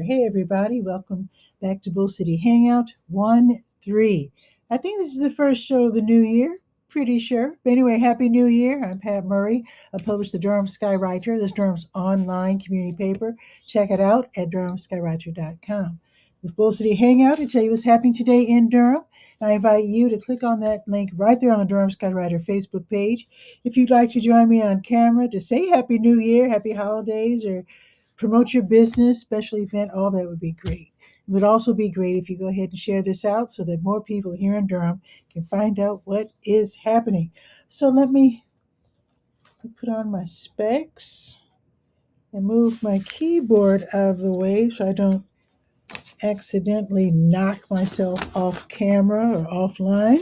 Hey, everybody. Welcome back to Bull City Hangout 1-3. I think this is the first show of the new year. Pretty sure. But anyway, Happy New Year. I'm Pat Murray. I publish the Durham Skywriter. This Durham's online community paper. Check it out at durhamskywriter.com. With Bull City Hangout, I tell you what's happening today in Durham. I invite you to click on that link right there on the Durham Skywriter Facebook page. If you'd like to join me on camera to say Happy New Year, Happy Holidays, or promote your business, special event, all that would be great. It would also be great if you go ahead and share this out so that more people here in Durham can find out what is happening. So let me put on my specs and move my keyboard out of the way so I don't accidentally knock myself off camera or offline.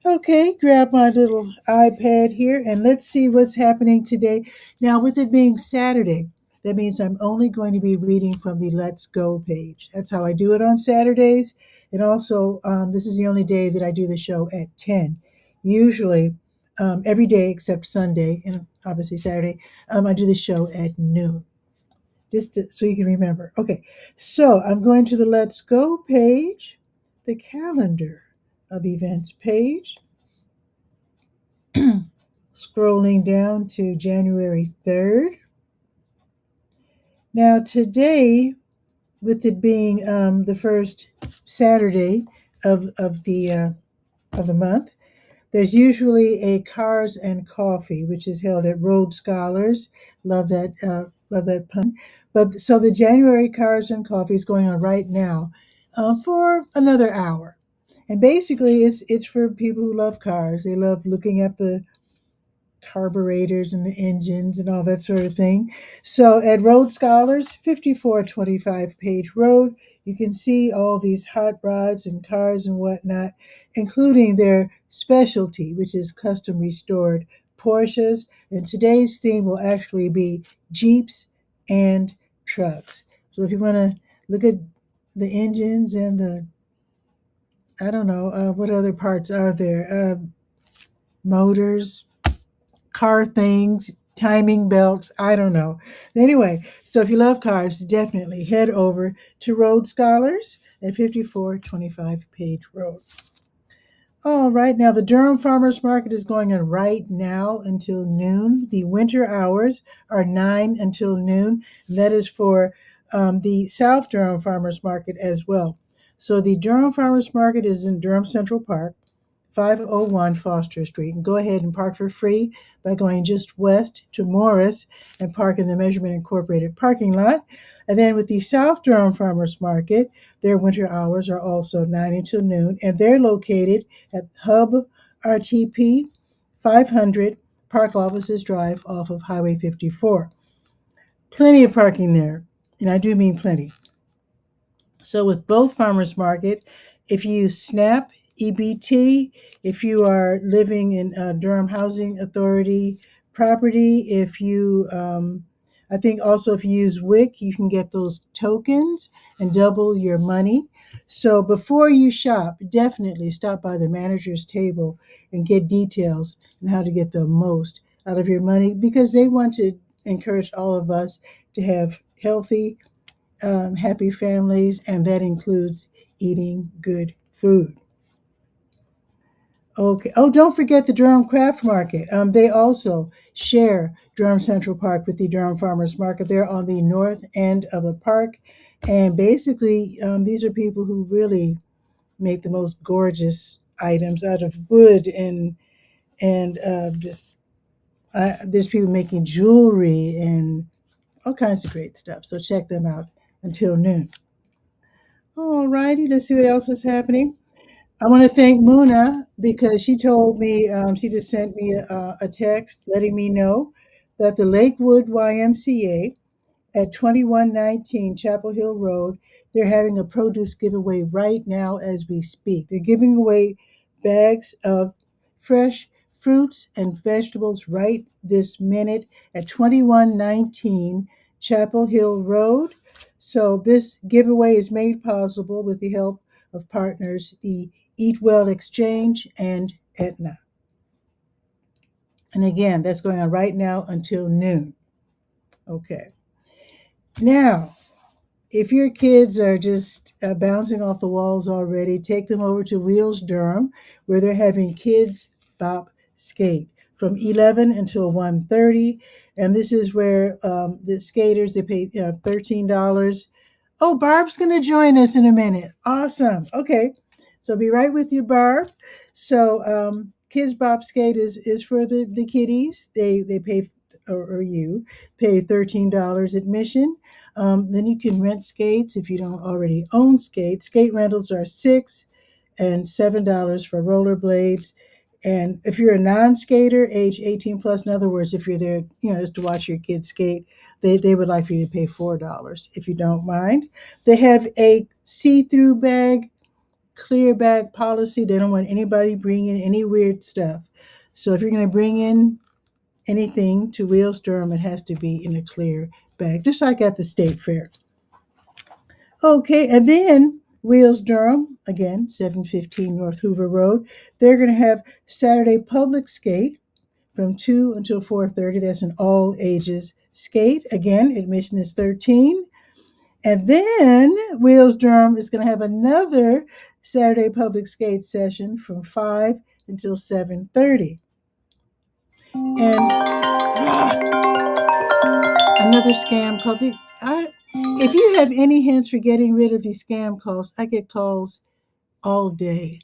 Okay, grab my little iPad here and let's see what's happening today. Now, with it being Saturday, that means I'm only going to be reading from the Let's Go page. That's how I do it on Saturdays. And also, this is the only day that I do the show at 10. Usually, every day except Sunday and obviously Saturday, I do the show at noon. So you can remember. Okay, so I'm going to the Let's Go page, the calendar of events page, scrolling down to January 3rd. Now today, with it being the first Saturday of the month, there's usually a Cars and Coffee, which is held at Road Scholars. Love that pun. But so the January Cars and Coffee is going on right now for another hour, and basically it's for people who love cars. They love looking at the carburetors and the engines and all that sort of thing. So at Road Scholars, 5425 Page Road, you can see all these hot rods and cars and whatnot, including their specialty, which is custom restored Porsches. And today's theme will actually be Jeeps and trucks. So if you want to look at the engines and I don't know, what other parts are there? Motors, car things, timing belts, I don't know. Anyway, so if you love cars, definitely head over to Road Scholars at 5425 Page Road. All right, now the Durham Farmers Market is going on right now until noon. The winter hours are 9 until noon. And that is for the South Durham Farmers Market as well. So the Durham Farmers Market is in Durham Central Park, 501 Foster Street. And go ahead and park for free by going just west to Morris and park in the Measurement Incorporated parking lot. And then with the South Durham Farmers Market, their winter hours are also 9 until noon, and they're located at Hub RTP 500 Park Offices Drive off of Highway 54. Plenty of parking there, and I do mean plenty. So with both farmers market, if you use SNAP, EBT, if you are living in Durham Housing Authority property, if you, I think also if you use WIC, you can get those tokens and double your money. So before you shop, definitely stop by the manager's table and get details on how to get the most out of your money, because they want to encourage all of us to have healthy, happy families, and that includes eating good food. Okay. Oh, don't forget the Durham Craft Market. They also share Durham Central Park with the Durham Farmers Market. They're on the north end of the park, and basically, these are people who really make the most gorgeous items out of wood and just there's people making jewelry and all kinds of great stuff. So check them out until noon. All righty, let's see what else is happening. I want to thank Muna because she told me, she just sent me a text letting me know that the Lakewood YMCA at 2119 Chapel Hill Road, they're having a produce giveaway right now as we speak. They're giving away bags of fresh fruits and vegetables right this minute at 2119 Chapel Hill Road. So this giveaway is made possible with the help of partners, the Eat Well Exchange and Aetna. And again, that's going on right now until noon. Okay. Now, If your kids are just bouncing off the walls already, take them over to Wheels Durham, where they're having kids bop skate from 11 until 1:30, and this is where the skaters they pay $13. Oh, Barb's going to join us in a minute. Awesome. Okay. So be right with you, Barb. So Kids Bop Skate is for the kiddies. They pay or you pay $13 admission. Then you can rent skates if you don't already own skates. Skate rentals are $6 and $7 for rollerblades. And if you're a non-skater, age 18 plus, in other words, if you're there, just to watch your kids skate, they would like for you to pay $4 if you don't mind. They have a see-through bag, clear bag policy. They don't want anybody bringing any weird stuff. So if you're going to bring in anything to Wheels Durham, it has to be in a clear bag, just like at the state fair. Okay, and then Wheels Durham, again, 715 North Hoover Road. They're going to have Saturday public skate from 2 until 4:30. That's an all ages skate. Again, admission is 13. And then Wheels Durham is going to have another Saturday public skate session from 5 until 7:30. And another scam call. If you have any hints for getting rid of these scam calls, I get calls all day.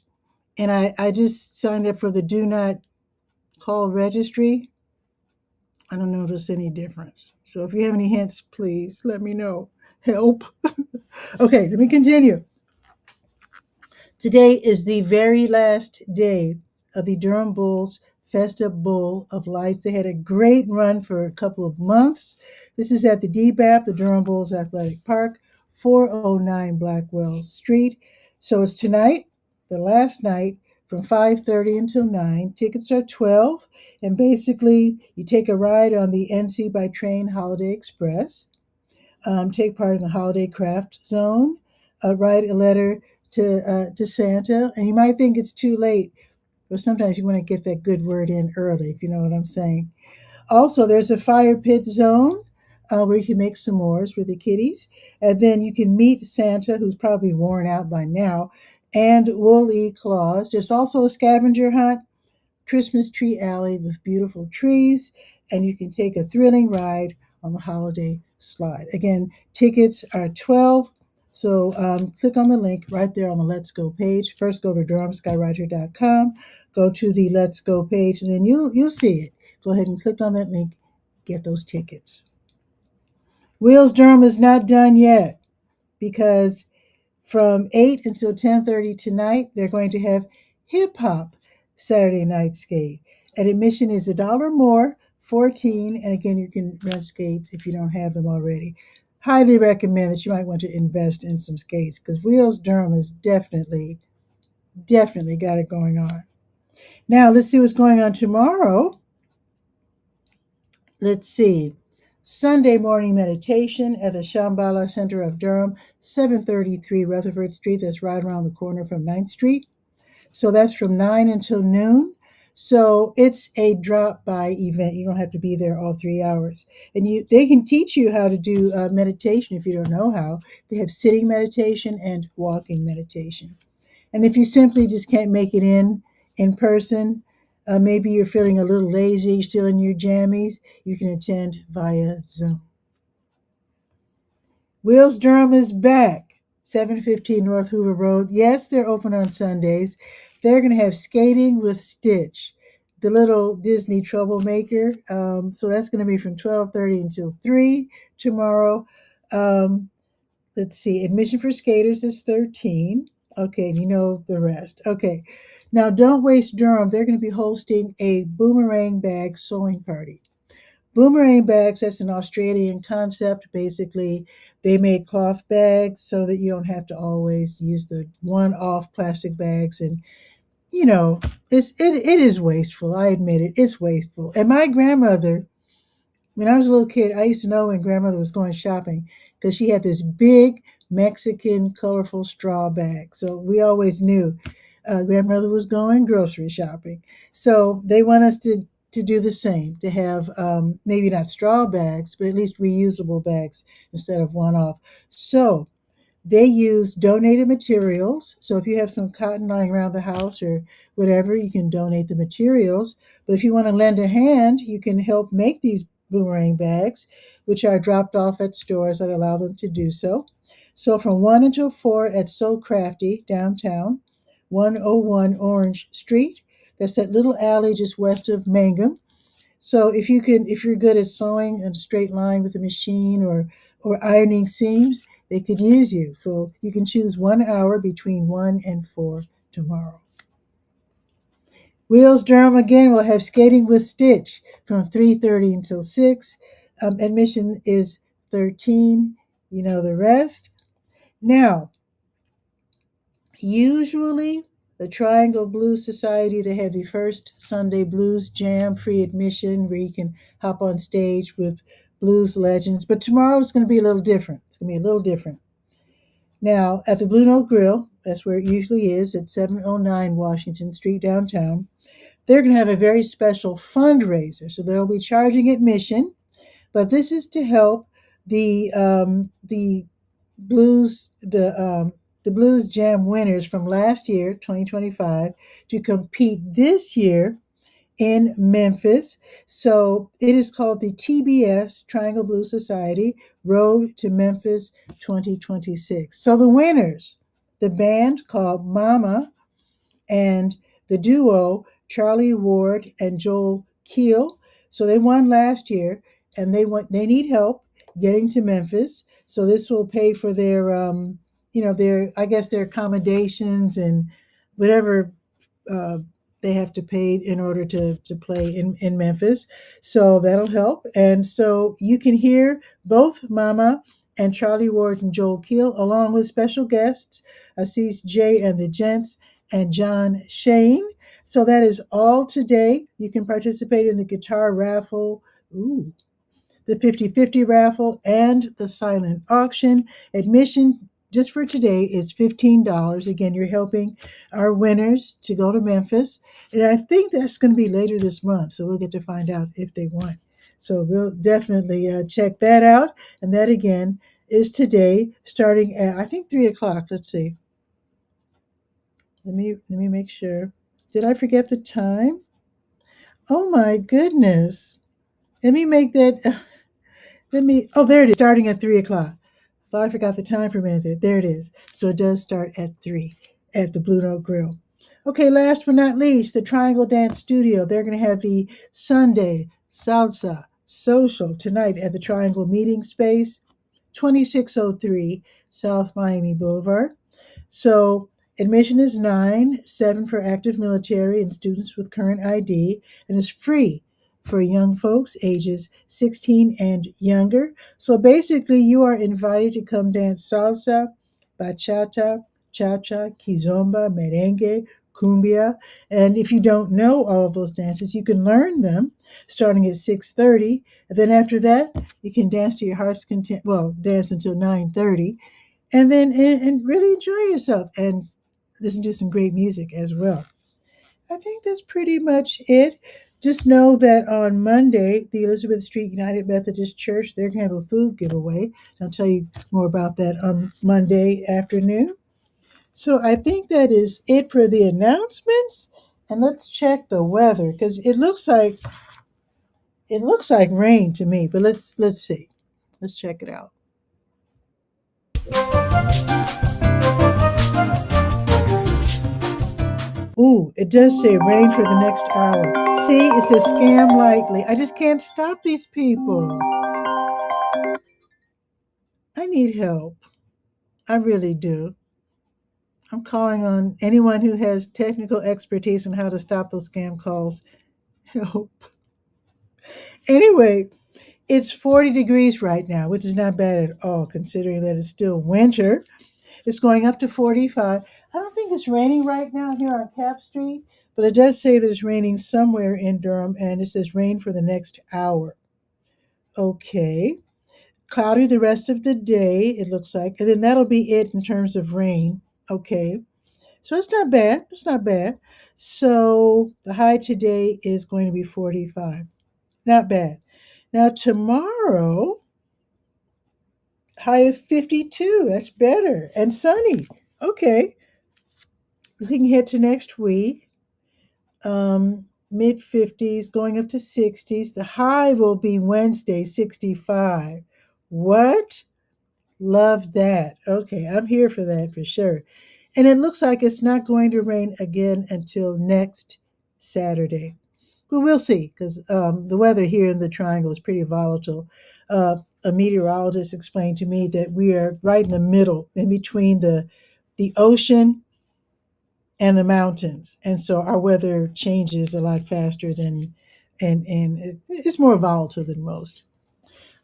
And I just signed up for the do not call registry. I don't notice any difference. So if you have any hints, please let me know. Help. Okay, let me continue. Today is the very last day of the Durham Bulls Festa Bowl of Lights. They had a great run for a couple of months. This is at the DBAP, the Durham Bulls Athletic Park, 409 Blackwell Street. So it's tonight, the last night, from 5:30 until 9. Tickets are $12, and basically you take a ride on the NC by Train Holiday Express, take part in the Holiday Craft Zone, write a letter to Santa, and you might think it's too late, but sometimes you want to get that good word in early, if you know what I'm saying. Also, there's a fire pit zone where you can make s'mores with the kiddies, and then you can meet Santa, who's probably worn out by now, and Woolly Claus. There's also a scavenger hunt, Christmas tree alley with beautiful trees, and you can take a thrilling ride on the holiday slide. Again, tickets are 12. So click on the link right there on the Let's Go page. First, go to DurhamSkyWriter.com, go to the Let's Go page, and then you'll see it. Go ahead and click on that link, get those tickets. Wheels Durham is not done yet because from 8 until 10:30 tonight, they're going to have hip hop Saturday night skate. And admission is $1 more, 14. And again, you can rent skates if you don't have them already. Highly recommend that you might want to invest in some skates because Wheels Durham has definitely got it going on. Now, let's see what's going on tomorrow. Let's see. Sunday morning meditation at the Shambhala Center of Durham, 733 Rutherford Street. That's right around the corner from 9th Street. So that's from 9 until noon. So it's a drop-by event. You don't have to be there all 3 hours. And they can teach you how to do meditation if you don't know how. They have sitting meditation and walking meditation. And if you simply just can't make it in person, maybe you're feeling a little lazy, still in your jammies, you can attend via Zoom. Wheels Durham is back, 715 North Hoover Road. Yes, they're open on Sundays. They're going to have skating with Stitch, the little Disney troublemaker. So that's going to be from 12:30 until 3 tomorrow. Let's see, admission for skaters is 13. Okay, you know the rest. Okay, now Don't Waste Durham. They're going to be hosting a boomerang bag sewing party. Boomerang bags, that's an Australian concept. Basically, they make cloth bags so that you don't have to always use the one-off plastic bags. And, it is wasteful. I admit it. It's wasteful. And my grandmother, when I was a little kid, I used to know when grandmother was going shopping because she had this big Mexican colorful straw bag. So we always knew grandmother was going grocery shopping. So they want us to to do the same, to have maybe not straw bags, but at least reusable bags instead of one off. So they use donated materials. So if you have some cotton lying around the house or whatever, you can donate the materials. But if you want to lend a hand, you can help make these boomerang bags, which are dropped off at stores that allow them to do so. So from 1 until 4 at So Crafty downtown, 101 Orange Street. That's that little alley just west of Mangum. So if you're good at sewing in a straight line with a machine or ironing seams, they could use you. So you can choose 1 hour between 1 and 4 tomorrow. Wheels Durham again will have skating with Stitch from 3:30 until 6. Admission is 13. You know the rest. Now, usually the Triangle Blues Society, they have the first Sunday Blues Jam, free admission, where you can hop on stage with blues legends. But tomorrow is going to be a little different. It's going to be a little different. Now, at the Blue Note Grill, that's where it usually is, at 709 Washington Street downtown, they're going to have a very special fundraiser. So they'll be charging admission, but this is to help the blues the blues jam winners from last year 2025 to compete this year in Memphis. So it is called the TBS Triangle Blues Society Road to Memphis 2026. So the winners, the band called Mama and the duo Charlie Ward and Joel Keel. So they won last year, and they need help getting to Memphis. So this will pay for their their, I guess, their accommodations and whatever uh, they have to pay in order to play in Memphis. So that'll help. And so you can hear both Mama and Charlie Ward and Joel Keel, along with special guests, Assis J and the Gents and John Shane. So that is all today. You can participate in the guitar raffle. Ooh, the 50/50 raffle, and the silent auction. Admission just for today is $15. Again, you're helping our winners to go to Memphis. And I think that's going to be later this month. So we'll get to find out if they won. So we'll definitely check that out. And that again is today, starting at, I think, 3 o'clock. Let's see. Let me make sure. Did I forget the time? Oh my goodness. Let me make that. Oh, there it is, starting at 3 o'clock. Thought I forgot the time for a minute there. There it is. So it does start at 3 at the Blue Note Grill. Okay, last but not least, the Triangle Dance Studio. They're going to have the Sunday Salsa Social tonight at the Triangle Meeting Space, 2603 South Miami Boulevard. So admission is 9, 7 for active military and students with current ID, and it's free for young folks ages 16 and younger. So basically, you are invited to come dance salsa, bachata, cha-cha, kizomba, merengue, cumbia. And if you don't know all of those dances, you can learn them starting at 6:30. And then after that, you can dance to your heart's content. Well, dance until 9:30, and then and really enjoy yourself and listen to some great music as well. I think that's pretty much it. Just know that on Monday, the Elizabeth Street United Methodist Church, they're going to have a food giveaway. I'll tell you more about that on Monday afternoon. So I think that is it for the announcements. And let's check the weather because it looks like rain to me. But let's see. Let's check it out. Ooh, it does say rain for the next hour. See, it says scam likely. I just can't stop these people. I need help. I really do. I'm calling on anyone who has technical expertise on how to stop those scam calls. Help. Anyway, it's 40 degrees right now, which is not bad at all considering that it's still winter. It's going up to 45. I don't think it's raining right now here on Cap Street, but it does say that it's raining somewhere in Durham, and it says rain for the next hour. Okay. Cloudy the rest of the day, it looks like. And then that'll be it in terms of rain. Okay. So it's not bad. It's not bad. So the high today is going to be 45. Not bad. Now tomorrow, high of 52. That's better. And sunny. Okay. We can head to next week. Mid 50s, going up to 60s. The high will be Wednesday, 65. What? Love that. Okay, I'm here for that for sure. And it looks like it's not going to rain again until next Saturday. Well, we'll see because the weather here in the Triangle is pretty volatile. A meteorologist explained to me that we are right in the middle, in between the ocean and the mountains, and so our weather changes a lot faster than, and it's more volatile than most.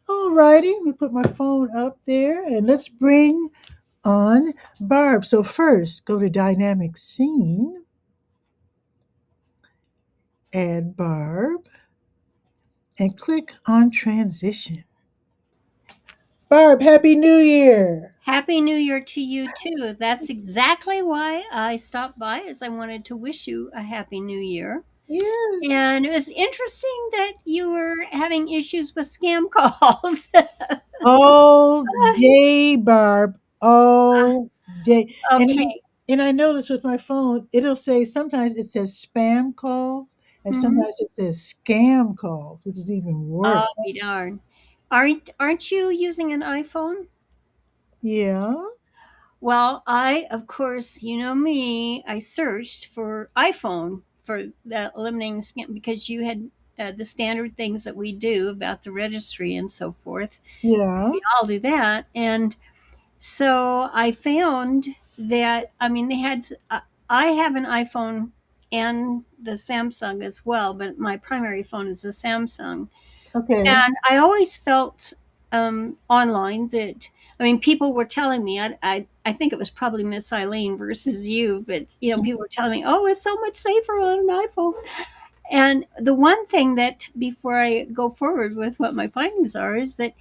All righty, let me put my phone up there and let's bring on Barb. So first, go to dynamic scene, add Barb, and click on transition. Barb, Happy New Year! Happy New Year to you too. That's exactly why I stopped by, as I wanted to wish you a happy new year. Yes. And it was interesting that you were having issues with scam calls. All day, Barb. All day. Okay. And I notice with my phone, it'll say sometimes it says spam calls and Mhm. sometimes it says scam calls, which is even worse. I'll be darned. Aren't you using an iPhone? Yeah. Well, I, of course, you know me, I searched for iPhone for the eliminating scam because you had the standard things that we do about the registry and so forth. Yeah. We all do that. And so I found that, I mean, they had, I have an iPhone and the Samsung as well, but my primary phone is a Samsung. Okay. And I always felt online that, I mean, people were telling me, I think it was probably Miss Eileen versus you, but, you know, people were telling me, oh, it's so much safer on an iPhone. And the one thing that, before I go forward with what my findings are, is that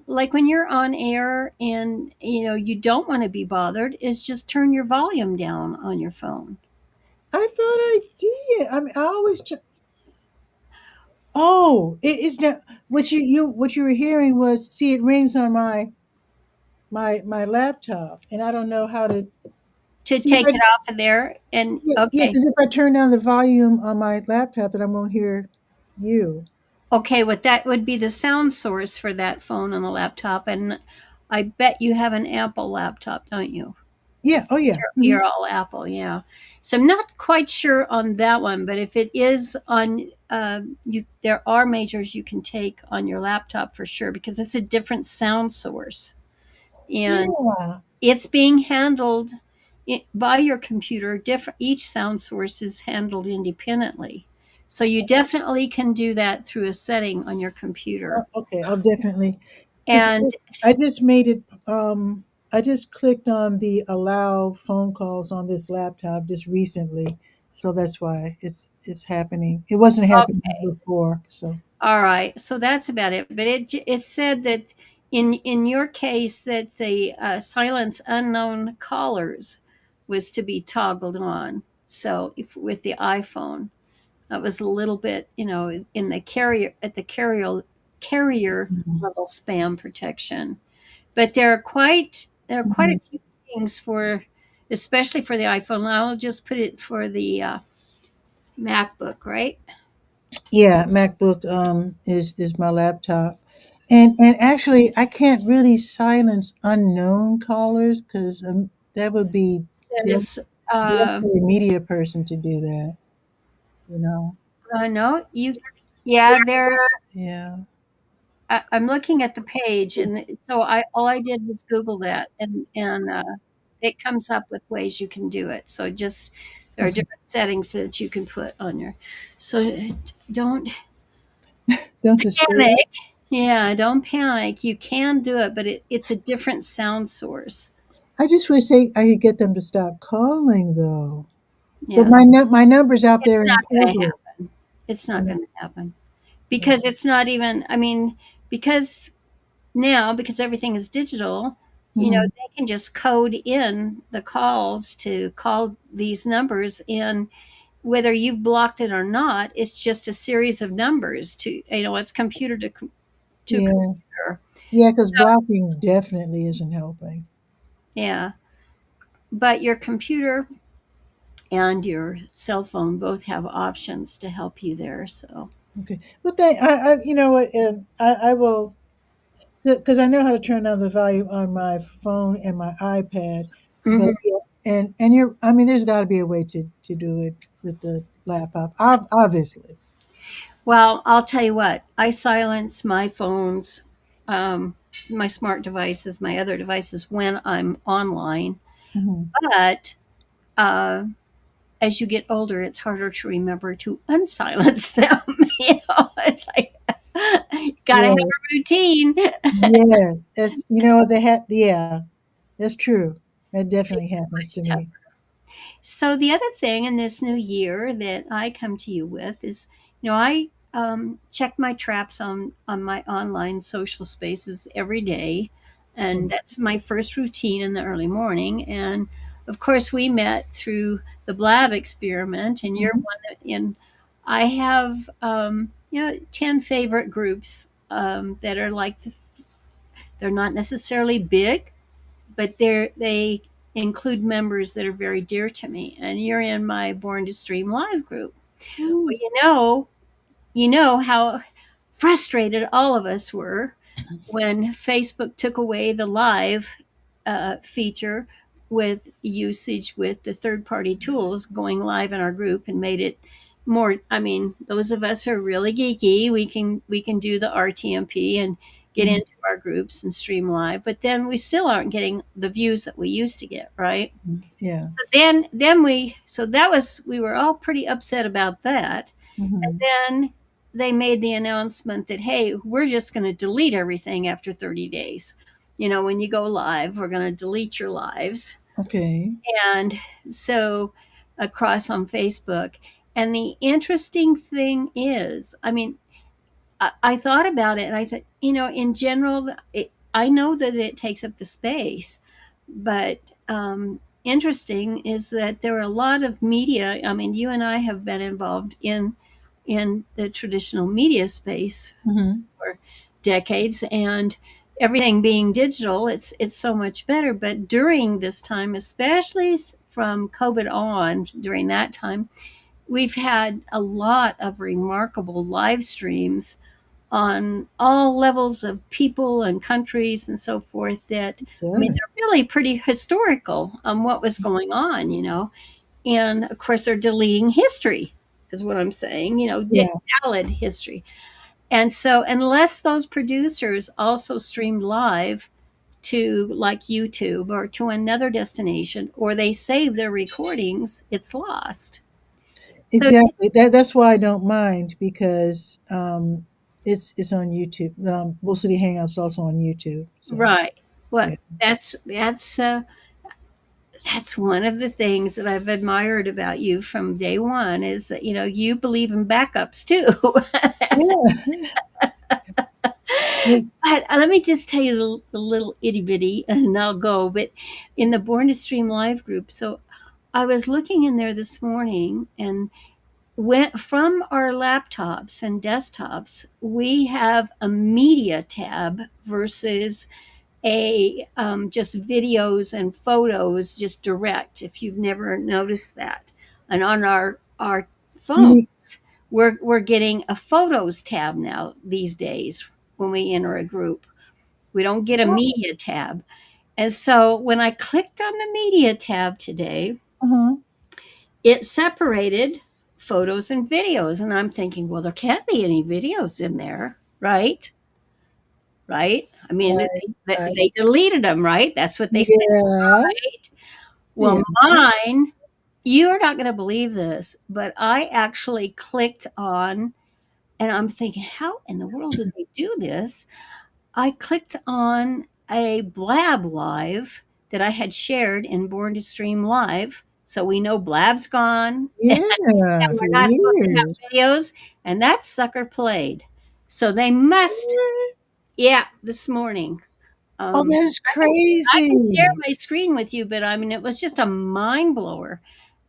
like when you're on air and you know you don't want to be bothered, is just turn your volume down on your phone. I thought I did. I mean, I always. Oh, it is now. What you were hearing was, see, it rings on my laptop, and I don't know how to To see if take I. it off of there and Yeah, okay. because if I turn down the volume on my laptop, then I won't hear you. Okay, what that would be the sound source for that phone on the laptop, and I bet you have an Apple laptop, don't you? Yeah. Oh, yeah. You're all Apple, yeah. So I'm not quite sure on that one, but if it is on, you, there are measures you can take on your laptop for sure because it's a different sound source, and Yeah. it's being handled by your computer. Different, each sound source is handled independently, so you definitely can do that through a setting on your computer. Okay. I'll definitely because And I just made it. I just clicked on the allow phone calls on this laptop just recently, so that's why it's happening. It wasn't happening okay, before, so. all right, so that's about it. But it said that in your case that the silence unknown callers was to be toggled on. So if with the iPhone, that was a little bit, you know, in the carrier at the carrier Mhm. level spam protection. But there are quite a Mhm. few things for, especially for the iPhone. I'll just put it for the MacBook, right? Yeah, MacBook is my laptop. And actually I can't really silence unknown callers because that would be That that's is, that's for a media person to do that, you know. no, you, yeah, there. Yeah. I'm looking at the page, and so I all I did was Google that, and it comes up with ways you can do it. So just there are Okay. different settings that you can put on your. So don't Don't despair. panic. Yeah, don't panic. You can do it, but it's a different sound source. I just wish I could get them to stop calling though. But Yeah, my number's out it's there in not going to public. happen. It's I not know. going to happen Yeah. because it's not even. I mean, because now because everything is digital. Hmm. they can just code in the calls to call these numbers, and whether you've blocked it or not, it's just a series of numbers to, it's computer to Yeah. computer. Yeah, because So, blocking definitely isn't helping. yeah, but your computer and your cell phone both have options to help you there. So, Okay. Well, you know what, and I will, because I know how to turn down the volume on my phone and my iPad, but mhm. yeah, and I mean, there's got to be a way to do it with the laptop, obviously. Well, I'll tell you what, I silence my phones, um, my smart devices, my other devices when I'm online. Hmm. But uh, as you get older, it's harder to remember to unsilence them. It's like, gotta have Yes, a routine. yes, that's, they had, yeah, that's true. That definitely It's happens much to tougher. me. So the other thing in this new year that I come to you with is, I check my traps on my online social spaces every day, and Okay. that's my first routine in the early morning. And of course, we met through the Blab experiment, and you're Mhm. one. And I have 10 favorite groups that are like they're not necessarily big, but they include members that are very dear to me. And you're in my Born to Stream Live group. Ooh, Well, how frustrated all of us were when Facebook took away the live feature with usage with the third party tools going live in our group and made it more. I mean, those of us who are really geeky, we can do the RTMP and get mhm, into our groups and stream live, but then we still aren't getting the views that we used to get, right? mhm. Yeah. So that was, we were all pretty upset about that. And Hmm. then they made the announcement that, hey, we're just going to delete everything after 30 days. When you go live, we're going to delete your lives. Okay. And so across on Facebook. And the interesting thing is, I mean, I thought about it and I thought, in general, I know that it takes up the space, but interesting is that there are a lot of media. I mean, you and I have been involved in the traditional media space Hmm. for decades, and everything being digital, it's so much better. But during this time, especially from COVID on, during that time, we've had a lot of remarkable live streams on all levels of people and countries and so forth that, I mean, Good. they're really pretty historical on what was going on. And of course, they're deleting history, is what I'm saying, Yeah. valid history. And so, unless those producers also streamed live to like YouTube or to another destination, or they save their recordings, it's lost. So, Exactly. That's why I don't mind, because it's on YouTube. Bull City Hangouts also on YouTube. So right. yeah. What that's one of the things that I've admired about you from day one is that you believe in backups too. Yeah. But let me just tell you the little itty bitty, and I'll go. But in the Born to Stream Live group, so I was looking in there this morning, and went from our laptops and desktops, we have a media tab versus a just videos and photos just direct, if you've never noticed that. And on our You phones, mean, we're getting a photos tab now these days when we enter a group. We don't get a media tab. And so when I clicked on the media tab today, uh-huh. it separated photos and videos. And I'm thinking, well, there can't be any videos in there, right? Right? I mean, I, I, they deleted them, right? That's what they said, yeah. right? Well, Yeah. mine, you are not going to believe this, but I actually clicked on, and I'm thinking, how in the world did they do this? I clicked on a Blab Live that I had shared in Born to Stream Live. So we know Blab's gone, Yeah. and For we're not supposed to have years. videos, and that sucker played. So they must, yeah, this morning. Oh, that is I can share crazy. my screen with you, but I mean, it was just a mind blower.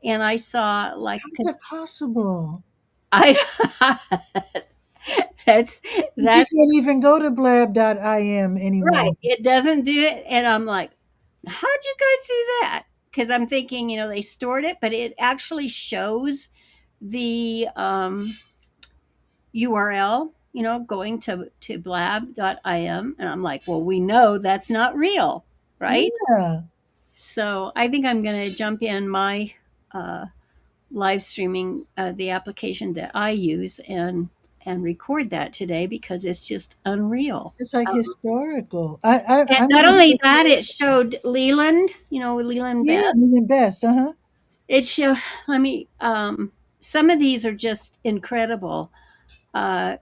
And I saw like How is because that possible? I that's But you that's can't even go to blab.im right. anymore. It doesn't do it, and I'm like, how'd you guys do that? Because I'm thinking, they stored it, but it actually shows the URL, going to blab.im, and I'm like, well, we know that's not real, right? Yeah. So I think I'm going to jump in my uh, live streaming, the application that I use, and record that today because it's just unreal. It's like historical. And I'm not gonna only check that, it it out. showed Leland, Leland Yeah, Best. even best, uh-huh. It showed, let me, some of these are just incredible.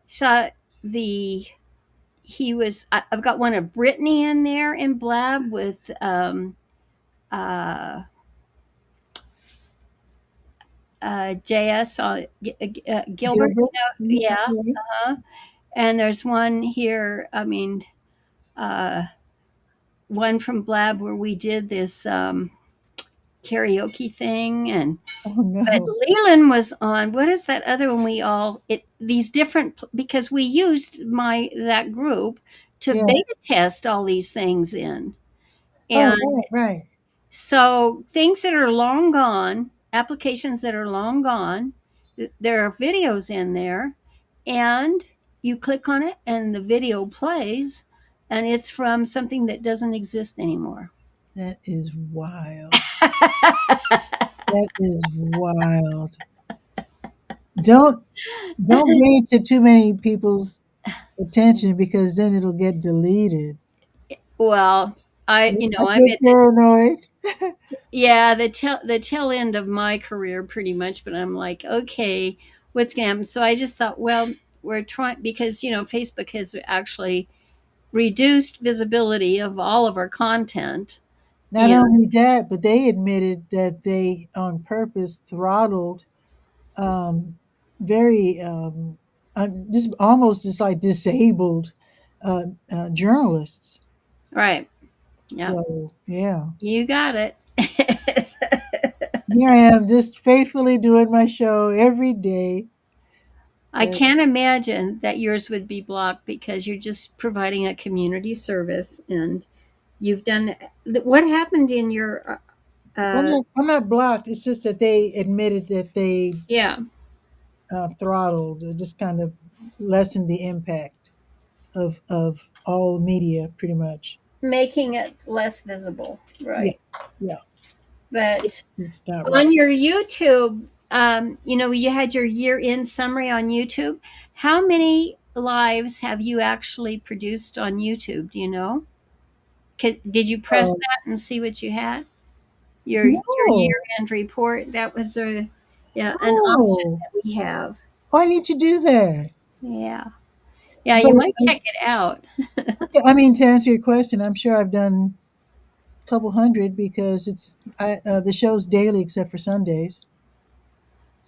So the, I've got one of Brittany in there in Blab with, uh, JS, Gilbert, Gilbert. yeah. Okay. Uh-huh. And there's one here, I mean, uh, one from Blab where we did this, karaoke thing, and Oh but no. Leland was on, what is that other one, we all it these different, because we used my that group to Yeah. beta test all these things in. Oh, And right, right. so things that are long gone, applications that are long gone, there are videos in there, and you click on it and the video plays, and it's from something that doesn't exist anymore. That is wild. That is wild. Don't don't bring it to too many people's attention because then it'll get deleted. Well, I I'm get at paranoid. yeah, the tail end of my career pretty much, but I'm like, okay, what's gonna happen? So I just thought, well, we're trying, because Facebook has actually reduced visibility of all of our content. Not And only that, but they admitted that they on purpose throttled um, very just almost just like disabled journalists. right, yeah, So yeah, you got it. here I am just faithfully doing my show every day. I Uh, can't imagine that yours would be blocked because you're just providing a community service, and you've done what happened in your I'm not blocked. It's just that they admitted that they yeah, throttled, just kind of lessened the impact of all media, pretty much. making it less visible, Yeah, right? yeah, But it's not on right. your YouTube, you had your year end summary on YouTube. How many lives have you actually produced on YouTube? Do you know? Did you press Uh, that and see what you had? Your no, year end report. That was an option no. that we have. Oh, I need to do that. Yeah, yeah. But You might check it out. okay, I mean, to answer your question, I'm sure I've done a couple hundred because the show's daily except for Sundays.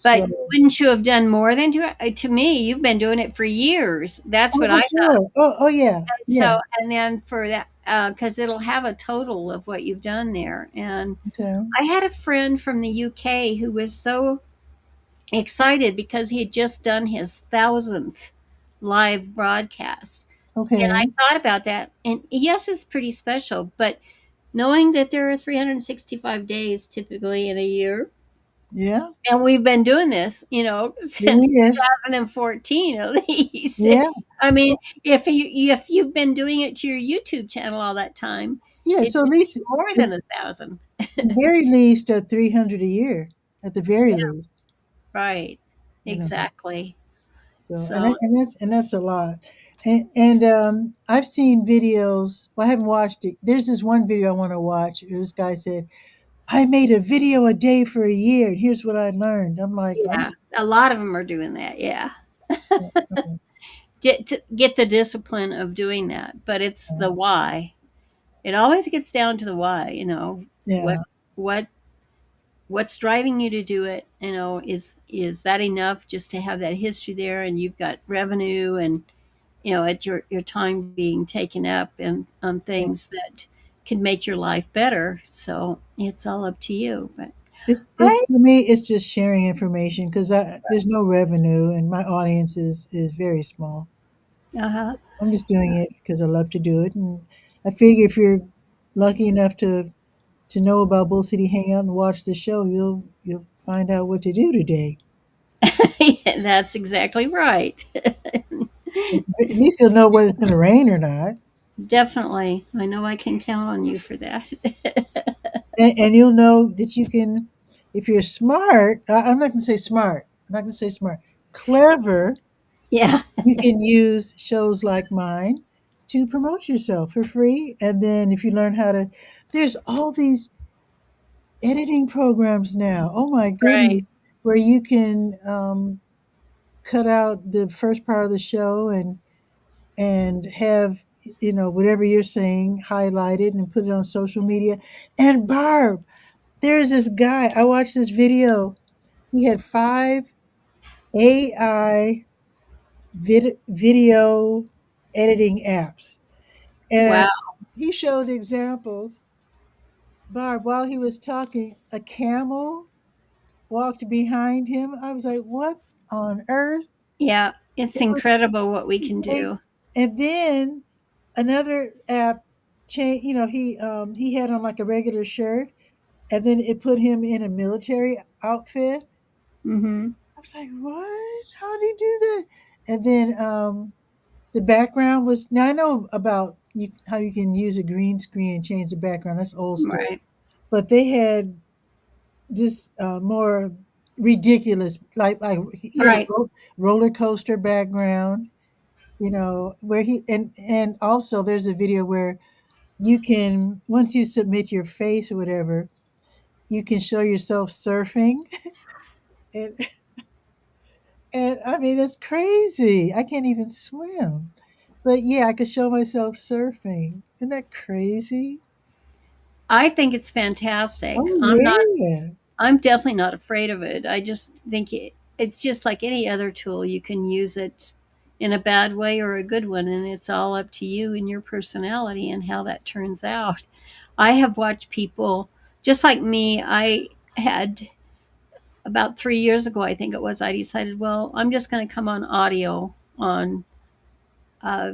But So, wouldn't you have done more than two? To me, you've been doing it for years. That's oh, what oh I thought. sure. Oh yeah, yeah. So, and then for that, because it'll have a total of what you've done there. And Okay, I had a friend from the UK who was so excited because he had just done his 1,000th live broadcast. And okay, I thought about that. And yes, it's pretty special, but knowing that there are 365 days typically in a year, yeah. and we've been doing this, since Yes, 2014 at least. yeah, I mean, if you've been doing it to your YouTube channel all that time, yeah. it So at should least, be more at than 1,000. the very least, 300 a year. At the very Yeah, least, right. you know. Exactly. So So and that's a lot. And I've seen videos. Well, I haven't watched it. There's this one video I want to watch. This guy said, "I made a video a day for a year, and here's what I learned." I'm like, yeah, a lot of them are doing that. Yeah, oh, get the discipline of doing that, but it's the why. It always gets down to the why. What yeah, what what's driving you to do it, is that enough just to have that history there, and you've got revenue, and at your time being taken up and on Yeah. things that can make your life better. So it's all up to you. But It's I, for me. It's just sharing information because there's no revenue, and my audience is very small. uh-huh. I'm just doing it because I love to do it, and I figure if you're lucky enough to know about Bull City Hangout and watch the show, you'll find out what to do today. That's exactly right. At least you'll know whether it's going to rain or not, Definitely. I know I can count on you for that. and you'll know that you can, if you're smart. I'm not going to say smart. I'm not going to say smart. Clever. Yeah. You can use shows like mine to promote yourself for free, and then if you learn how to, there's all these editing programs now. Oh my Right. goodness, where you can cut out the first part of the show and have whatever you're saying highlighted and put it on social media. And Barb, there's this guy. I watched this video. He had 5 AI video editing apps, Wow. and he showed examples. Barb, while he was talking, a camel walked behind him. I was like, what on earth? Yeah. It's It was incredible what we can insane. do. And then another app change, he had on like a regular shirt, and then it put him in a military outfit. Hmm. I was like, what? How did he do that? And then the background was, now I know about how you can use a green screen and change the background. That's old school. Right. But they had just more ridiculous, like he had a Right. roller coaster background, where and also there's a video where you can, once you submit your face or whatever, you can show yourself surfing. and and I mean, it's crazy. I can't even swim, but yeah, I could show myself surfing. Isn't that crazy? I think it's fantastic. Oh yeah. I'm definitely not afraid of it. I just think it's just like any other tool. You can use it in a bad way or a good one, and it's all up to you and your personality and how that turns out. I have watched people just like me. I had about 3 years ago, I think it was, I decided, well, I'm just going to come on audio uh,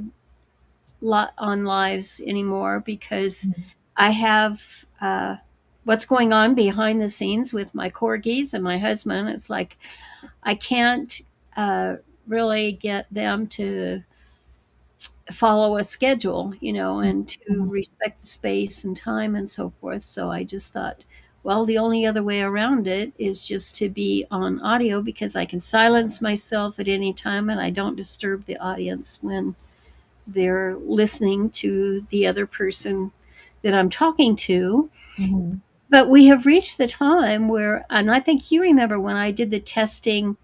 on lives anymore because I have what's going on behind the scenes with my corgis and my husband. It's like I can't uh, really get them to follow a schedule, and to Mhm. respect the space and time and so forth. So I just thought, well, the only other way around it is just to be on audio because I can silence myself at any time and I don't disturb the audience when they're listening to the other person that I'm talking to. Mhm. But we have reached the time where, and I think you remember when I did the testing,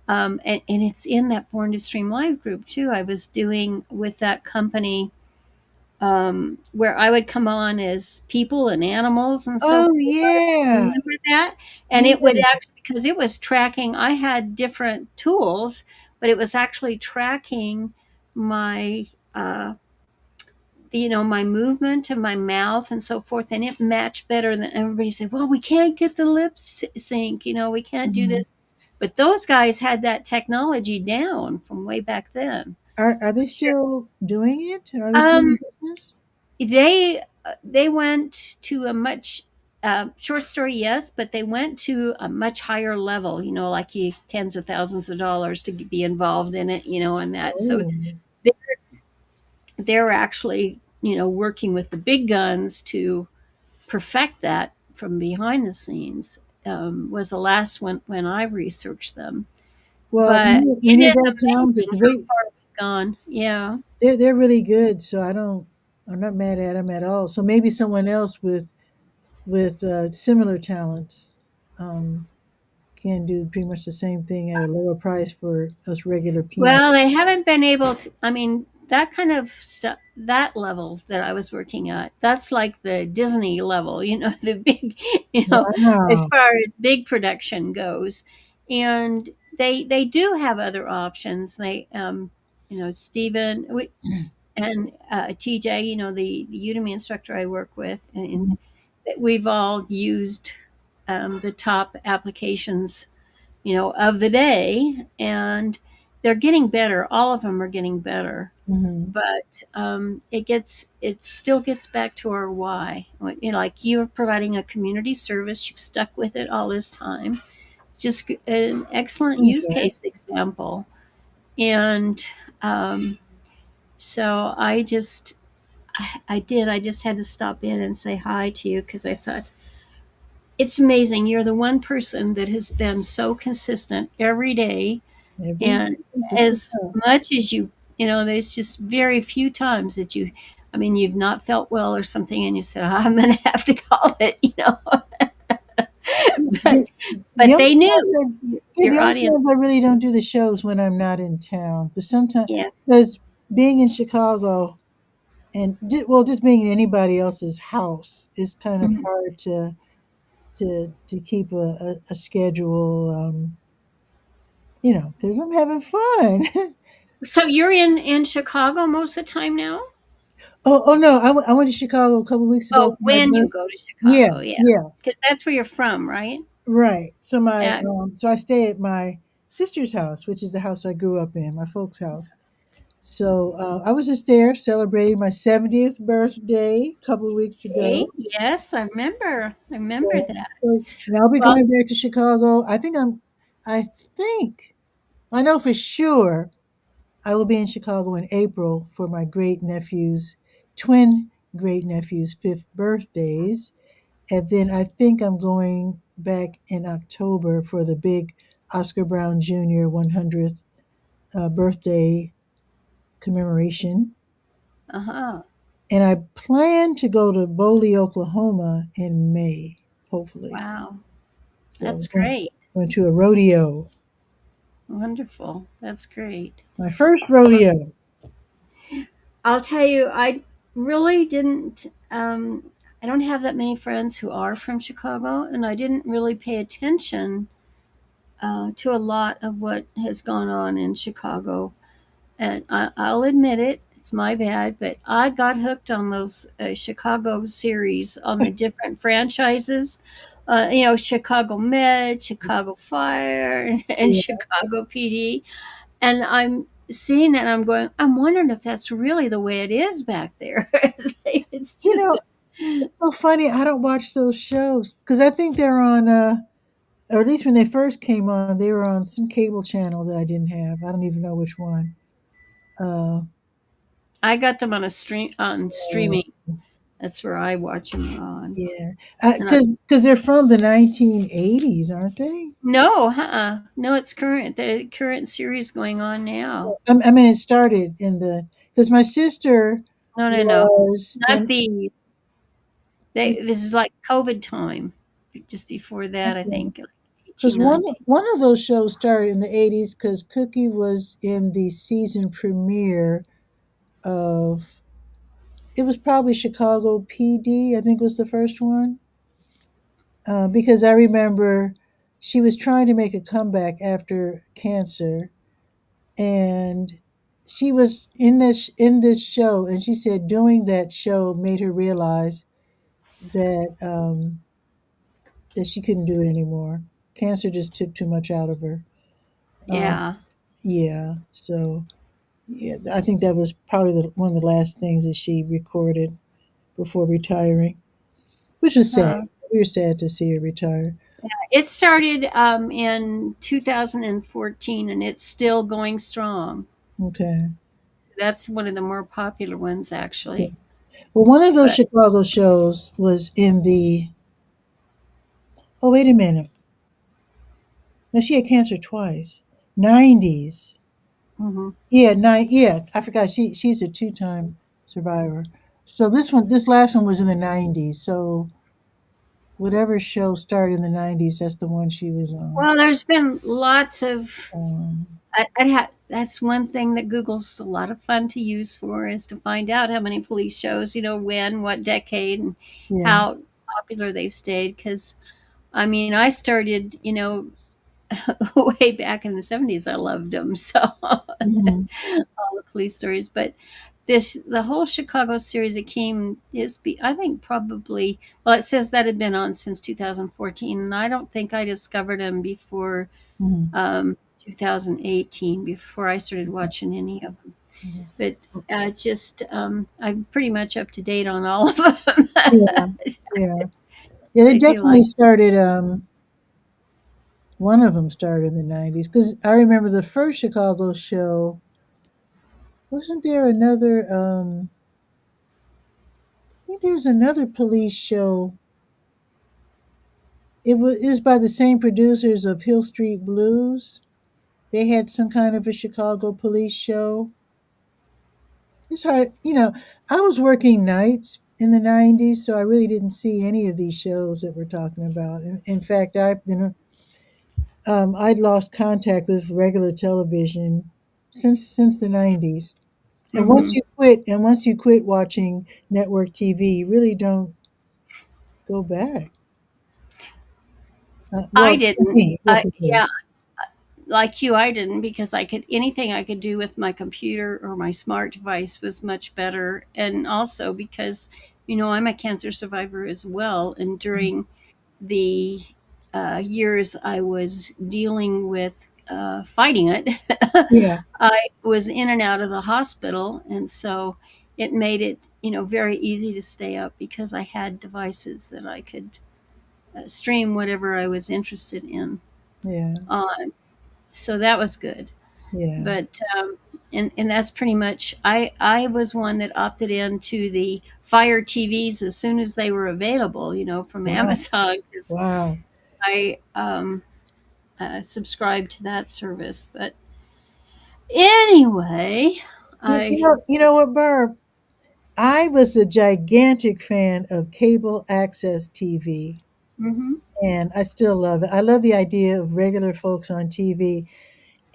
and it's in that Born to Stream Live group too. I was doing with that company where I would come on as people and animals and so Oh forth. I don't know if you yeah. remember that? And it would Yeah. actually, because it was tracking, I had different tools, but it was actually tracking my my movement and my mouth and so forth, and it matched better than everybody said. Well, we can't get the lips sync, we can't do Mhm. this. But those guys had that technology down from way back then. Are they still doing it? Are they still in Um, business? they went to a much short story, yes, but they went to a much higher level. Like you tens of thousands of dollars to be involved in it. And that. So Oh. they- they're actually working with the big guns to perfect that from behind the scenes. Was the last one when I researched them, Well, but when it you're is that talented, amazing because how far we've gone. Yeah. they're really good, so I'm not mad at them at all. So maybe someone else with similar talents um, can do pretty much the same thing at a lower price for us regular peanuts. Well, they haven't been able to. I mean, that kind of stuff, that level that I was working at, that's like the Disney level, the big, as Wow. far as big production goes. And they do have other options. They, Stephen and TJ, the Udemy instructor I work with, and Mhm. we've all used the top applications, of the day, and they're getting better. All of them are getting better, Mhm. but it still gets back to our why. Like you're providing a community service, you've stuck with it all this time. Just an excellent use Okay. case example, and um, so I just had to stop in and say hi to you because I thought it's amazing. You're the one person that has been so consistent every day, Every and day, just as much as there's just very few times that you've not felt well or something, and you said, I'm going to have to call it. but the, the but only they times knew yeah, the your only times audience. I really don't do the shows when I'm not in town. But sometimes, Yeah. because being in Chicago and well, just being in anybody else's house is kind of Mhm. hard to keep a schedule. Because I'm having fun. So you're in Chicago most of the time now. Oh no, I went to Chicago a couple weeks ago Oh, for my when you birth. go to Yeah, Chicago, yeah, yeah, 'cause that's where you're from, right? right. So Yeah. I stay at my sister's house, which is the house I grew up in, my folks' house. So I was just there celebrating my 70th birthday a couple of weeks Okay. ago. Yes, I remember. I remember So, that. and I'll be Well, going back to Chicago. I think, I know for sure I will be in Chicago in April for my twin great nephew's fifth birthdays. And then I think I'm going back in October for the big Oscar Brown Jr. 100th birthday commemoration. uh-huh. And I plan to go to Boley, Oklahoma in May, hopefully. Wow. So That's great. going to a rodeo, Wonderful. That's great. my first rodeo. I'll tell you, I really didn't. I don't have that many friends who are from Chicago, and I didn't really pay attention to a lot of what has gone on in Chicago. And I'll admit it, it's my bad, but I got hooked on those Chicago series on the different franchises. Chicago Med, Chicago Fire, and Yeah. Chicago PD. And I'm seeing that, and I'm going, I'm wondering if that's really the way it is back there. It's You just, know, it's so funny. I don't watch those shows because I think they're on, or at least when they first came on, they were on some cable channel that I didn't have. I don't even know which one. Uh, I got them on uh, streaming. That's where I watch them on. yeah, And I, because they're from the 1980s, aren't they? no, no, it's current. The current series going on now. I mean, it started in the because my sister No, no, no, was not in. the. This is like COVID time. Just before that, I think, like Because 18, 19. one of those shows started in the 80s because Cookie was in the season premiere of it was probably Chicago PD, I think was the first one. Because I remember she was trying to make a comeback after cancer, and she was in this show, and she said doing that show made her realize that she couldn't do it anymore. Cancer just took too much out of her. Um, Yeah. yeah, so yeah, I think that was probably one of the last things that she recorded before retiring, which was sad. Uh, We were sad to see her retire. it started in 2014, and it's still going strong. Okay. That's one of the more popular ones, Yeah. actually. Well, one of those But Chicago shows was in the. Oh, wait a minute. No, she had cancer twice. 90s. mhm. Yeah, nine. Yeah, I forgot. She's a two-time survivor. So this last one was in the 90s. So whatever show started in the 90s, that's the one she was on. Well, there's been lots of. Um, That's one thing that Google's a lot of fun to use for is to find out how many police shows, when, what decade, and yeah. how popular they've stayed. Because I mean, I started, way back in the 70s, I loved them. So all Mhm. the police stories. But the whole Chicago series, it came, I think probably, well, it says that had been on since 2014. And I don't think I discovered them before Mhm. 2018, before I started watching any of them. Mhm. But just, I'm pretty much up to date on all of them. Yeah. Yeah. Yeah, they I do definitely like. started, one of them started in the 90s because I remember the first Chicago show. Wasn't there another, I think there was another police show. It was by the same producers of Hill Street Blues. They had some kind of a Chicago police show. It's hard, I was working nights in the 90s, so I really didn't see any of these shows that we're talking about. In fact, I'd lost contact with regular television since the 90s. And Hmm. once you quit watching network TV, you really don't go back. I Well, for didn't. me, well, for me. Yeah, like you, I didn't, because I could, anything I could do with my computer or my smart device was much better. And also because, I'm a cancer survivor as well. And during the years I was dealing with fighting it, Yeah, I was in and out of the hospital. And so it made it, very easy to stay up because I had devices that I could stream whatever I was interested in yeah, on. So that was good. yeah. But and that's pretty much, I was one that opted into the Fire TVs as soon as they were available, from Wow, Amazon, because wow. I subscribed to that service. But anyway, I You know what, Barb? I was a gigantic fan of cable access TV, mhm, and I still love it. I love the idea of regular folks on TV,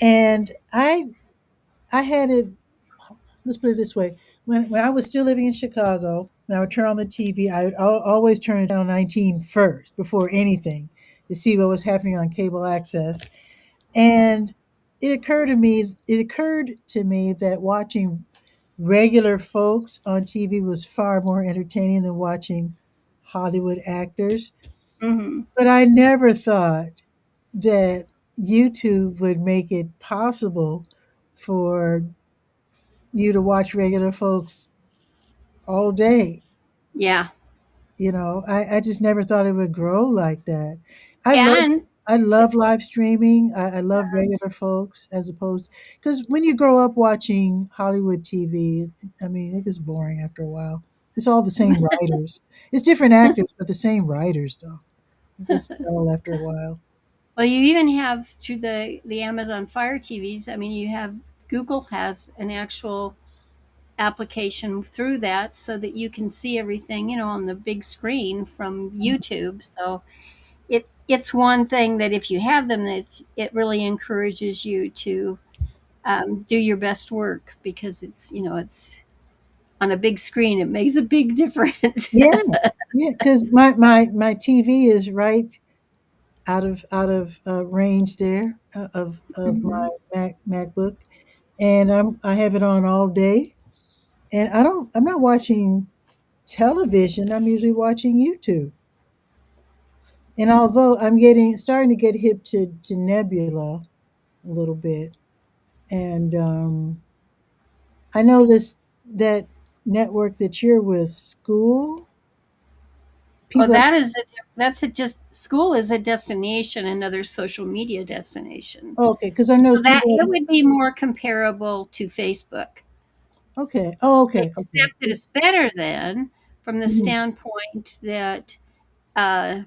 and I had it. Let's put it this way: when I was still living in Chicago, and I would turn on the TV, I would always turn to channel 19 first before anything to see what was happening on cable access. And it occurred to me that watching regular folks on TV was far more entertaining than watching Hollywood actors. mhm, But I never thought that YouTube would make it possible for you to watch regular folks all day. yeah, I just never thought it would grow like that. I love yeah, and I love live streaming. I love regular folks as opposed because when you grow up watching Hollywood TV, I mean, it gets boring after a while. It's all the same writers. It's different actors, but the same writers, though. It gets dull after a while. well, you even have through the Amazon Fire TVs. I mean, you have, Google has an actual application through that so that you can see everything, on the big screen from YouTube. So it's one thing that if you have them, it really encourages you to do your best work, because it's on a big screen. It makes a big difference. Yeah, yeah. Because my TV is right out of range there of Mhm. my MacBook, and I have it on all day. And I'm not watching television. I'm usually watching YouTube. And although I'm getting starting to get hip to Nebula a little bit, and I noticed that network that you're with, school Oh, people. that's a just school is a destination, another social media destination. Oh, okay, because I So noticed that people. it would be more comparable to Facebook, Okay, oh, okay, okay. except that it's better than, from the Mhm. standpoint that uh,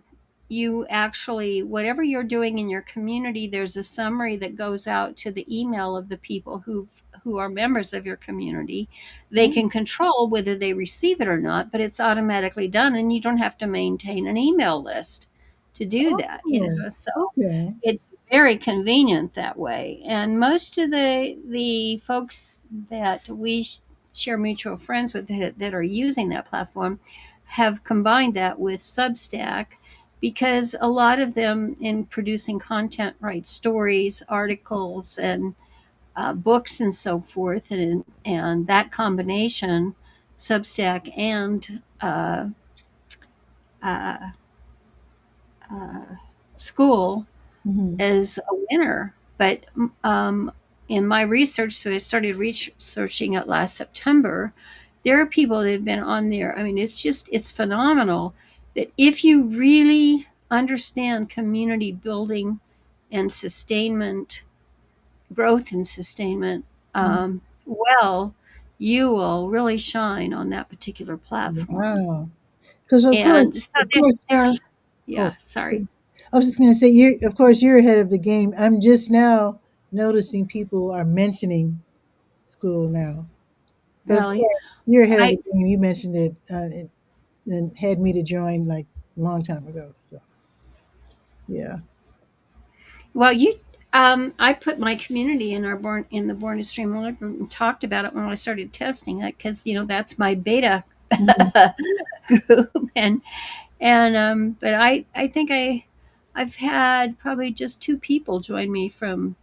you actually, whatever you're doing in your community, there's a summary that goes out to the email of the people who are members of your community. They Oh, can control whether they receive it or not, but it's automatically done, and you don't have to maintain an email list to do that. oh, So okay. it's very convenient that way. And most of the folks that we share mutual friends with that are using that platform have combined that with Substack, because a lot of them in producing content write stories, articles, and books and so forth, and that combination, Substack and uh, uh, school, Hmm. is a winner. But in my research, so I started researching it last September. There are people that have been on there. I mean, it's phenomenal that if you really understand community building and sustainment, growth and sustainment, well, you will really shine on that particular platform. Wow. Because And so of course, they're oh, yeah, sorry. I was just going to say, you, of course, you're ahead of the game. I'm just now noticing people are mentioning school now. But of Really. course, you're ahead of I the game. You mentioned it and had me to join like a long time ago. So, yeah. Well, I put my community in our Born to Stream Live group and talked about it when I started testing it because that's my beta Mhm. group, but I think I've had probably just two people join me from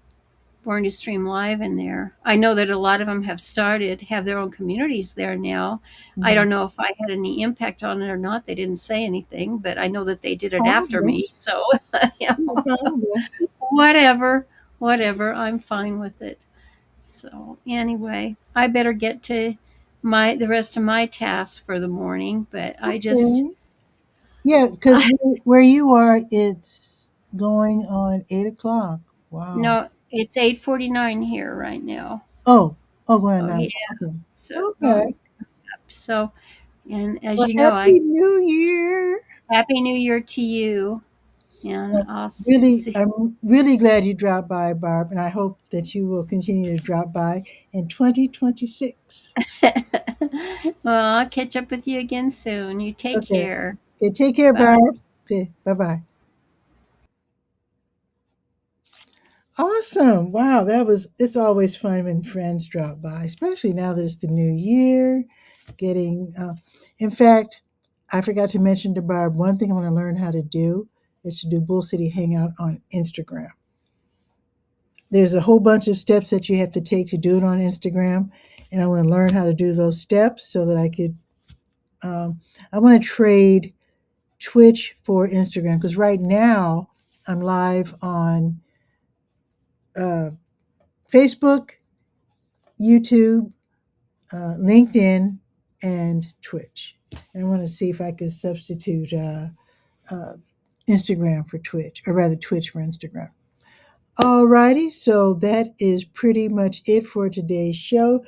Born to Stream Live in there. I know that a lot of them have their own communities there now. I Mhm. don't know if I had any impact on it or not. They didn't say anything, but I know that they did it after Probably. me. So, you Yeah, know, probably. whatever, whatever. I'm fine with it. So anyway, I better get to the rest of my tasks for the morning. But Okay. Yeah, because where you are, it's going on 8 o'clock. Wow. no, it's 8:49 here right now. Oh, oh, going Oh yeah, on. Okay. so Okay. going up. So, and as Well, you know, Happy I New Year. Happy New Year to you, and I'll Really, see. I'm really glad you dropped by, Barb, and I hope that you will continue to drop by in 2026. Well, I'll catch up with you again soon. You take Okay. care. Okay, take care, Bye. Barb. Okay, bye-bye. Awesome. Wow, it's always fun when friends drop by, especially now that it's the new year. In fact, I forgot to mention to Barb, one thing I want to learn how to do is to do Bull City Hangout on Instagram. There's a whole bunch of steps that you have to take to do it on Instagram, and I want to learn how to do those steps so that um, I want to trade Twitch for Instagram because right now I'm live on uh, Facebook, YouTube, LinkedIn, and Twitch. And I want to see if I could substitute uh, Instagram for Twitch, or rather Twitch for Instagram. Alrighty, so that is pretty much it for today's show.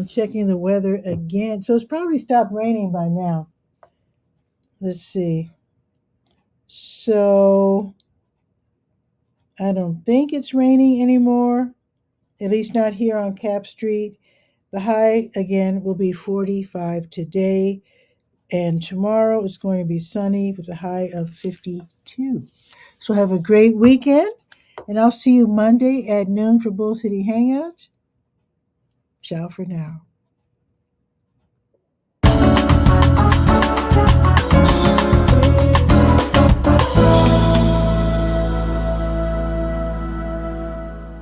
Checking the weather again. So it's probably stopped raining by now. Let's see. So I don't think it's raining anymore, at least not here on Cap Street. The high again will be 45 today, and tomorrow is going to be sunny with a high of 52. So have a great weekend, and I'll see you Monday at noon for Bull City Hangout. Ciao for now.